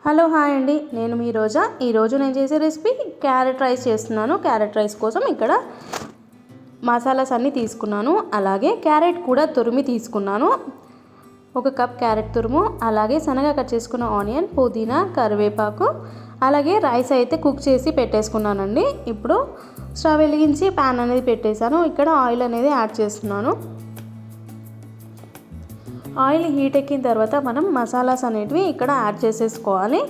Hello hi అండి, నేను మీ రోజా. ఈరోజు నేను చేసే రెసిపీ క్యారెట్ రైస్ చేస్తున్నాను. క్యారెట్ రైస్ కోసం ఇక్కడ మసాలాస్ అన్నీ తీసుకున్నాను. అలాగే క్యారెట్ కూడా తురిమి తీసుకున్నాను. 1 కప్ క్యారెట్ తురుము, అలాగే సన్నగా కట్ చేసుకున్న ఆనియన్, పుదీనా, కరివేపాకు, అలాగే రైస్ అయితే కుక్ చేసి పెట్టేసుకున్నానండి. ఇప్పుడు స్టవ్ వెలిగించి ప్యాన్ అనేది పెట్టేశాను. ఇక్కడ ఆయిల్ అనేది యాడ్ చేస్తున్నాను. ఆయిల్ హీట్ ఎక్కిన తర్వాత మనం మసాలాస్ అనేటివి ఇక్కడ యాడ్ చేసేసుకోవాలి.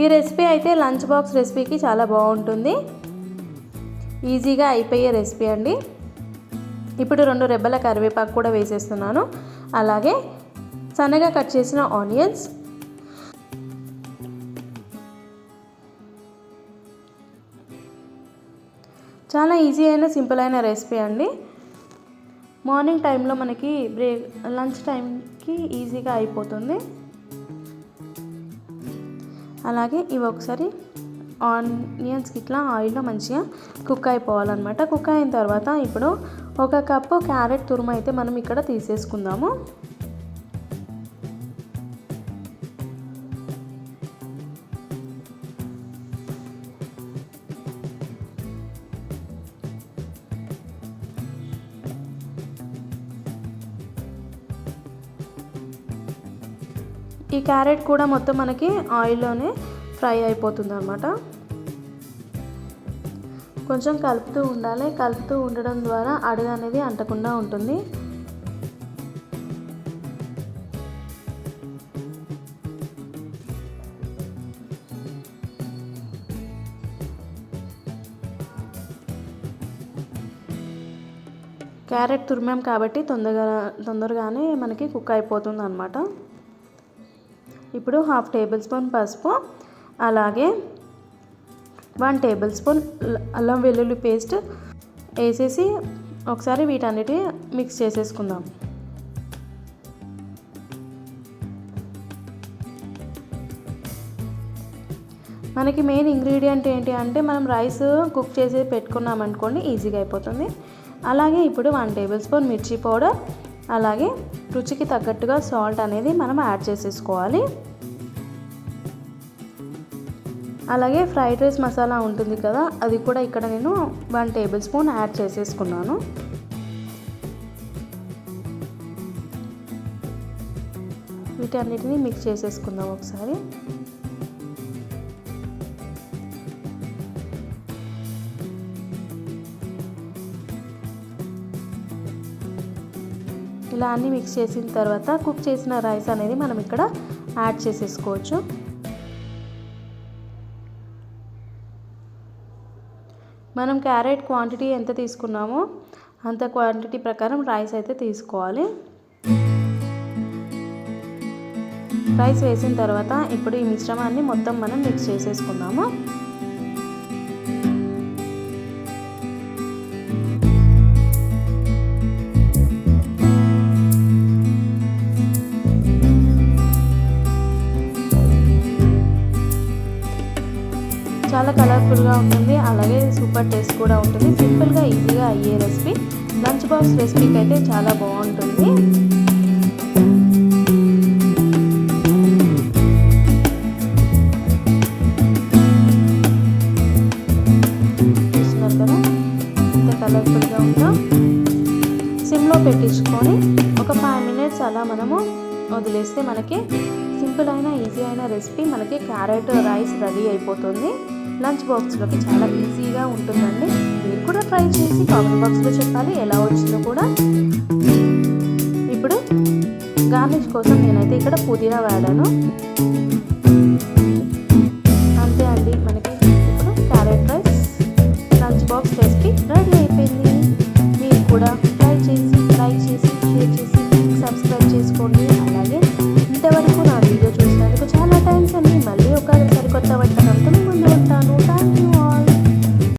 ఈ రెసిపీ అయితే లంచ్ బాక్స్ రెసిపీకి చాలా బాగుంటుంది. ఈజీగా అయిపోయే రెసిపీ అండి. ఇప్పుడు 2 రెబ్బల కరివేపాకు కూడా వేసేస్తున్నాను. అలాగే సన్నగా కట్ చేసిన ఆనియన్స్, చాలా ఈజీ అయిన సింపుల్ అయిన రెసిపీ అండి. మార్నింగ్ టైంలో మనకి లంచ్ టైంకి ఈజీగా అయిపోతుంది. అలాగే ఇవి ఒకసారి ఆనియన్స్కి ఇట్లా ఆయిల్లో మంచిగా కుక్ అయిపోవాలన్నమాట. కుక్ అయిన తర్వాత ఇప్పుడు 1 కప్పు క్యారెట్ తురుము అయితే మనం ఇక్కడ తీసేసుకుందాము. ఈ క్యారెట్ కూడా మొత్తం మనకి ఆయిల్లోనే ఫ్రై అయిపోతుంది అన్నమాట. కొంచెం కలుపుతూ ఉండాలి. కలుపుతూ ఉండడం ద్వారా అడుగు అనేది అంటకుండా ఉంటుంది. క్యారెట్ తురిమాం కాబట్టి తొందరగానే మనకి కుక్ అయిపోతుంది అన్నమాట. ఇప్పుడు 1/2 టేబుల్ స్పూన్ పసుపు, అలాగే 1 టేబుల్ స్పూన్ అల్లం వెల్లుల్లి పేస్ట్ వేసేసి ఒకసారి వీటన్నిటి మిక్స్ చేసేసుకుందాం. మనకి మెయిన్ ఇంగ్రీడియంట్ ఏంటి అంటే మనం రైస్ కుక్ చేసి పెట్టుకున్నాం అనుకోండి, ఈజీగా అయిపోతుంది. అలాగే ఇప్పుడు 1 టేబుల్ స్పూన్ మిర్చి పౌడర్, అలాగే రుచికి తగ్గట్టుగా సాల్ట్ అనేది మనం యాడ్ చేసేసుకోవాలి. అలాగే ఫ్రైడ్ రైస్ మసాలా ఉంటుంది కదా, అది కూడా ఇక్కడ నేను 1 టేబుల్ స్పూన్ యాడ్ చేసేసుకున్నాను. వీటన్నిటిని మిక్స్ చేసేసుకుందాం ఒకసారి. ఇలా అన్నీ మిక్స్ చేసిన తర్వాత కుక్ చేసిన రైస్ అనేది మనం ఇక్కడ యాడ్ చేసేసుకోవచ్చు. మనం క్యారెట్ క్వాంటిటీ ఎంత తీసుకున్నామో అంత క్వాంటిటీ ప్రకారం రైస్ అయితే తీసుకోవాలి. రైస్ వేసిన తర్వాత ఇప్పుడు ఈ మిశ్రమాన్ని మొత్తం మనం మిక్స్ చేసేసుకుందాము. చాలా కలర్ఫుల్గా ఉంటుంది, అలాగే సూపర్ టేస్ట్ కూడా ఉంటుంది. సింపుల్గా ఈజీగా అయ్యే రెసిపీ, లంచ్ బాక్స్ రెసిపీకి అయితే చాలా బాగుంటుంది. చూస్తున్నారు కదా ఎంత కలర్ఫుల్గా ఉందో. సిమ్లో పెట్టించుకొని ఒక 5 మినిట్స్ అలా మనము వదిలేస్తే మనకి సింపుల్ అయిన ఈజీ అయిన రెసిపీ మనకి క్యారెట్ రైస్ రెడీ అయిపోతుంది. లంచ్ బాక్స్లోకి చాలా ఈజీగా ఉంటుందండి. మీరు కూడా ట్రై చేసి కామెంట్ బాక్స్లో చెప్పాలి ఎలా వచ్చిందో కూడా. ఇప్పుడు గార్నిష్ కోసం నేనైతే ఇక్కడ పుదీనా వాడాను.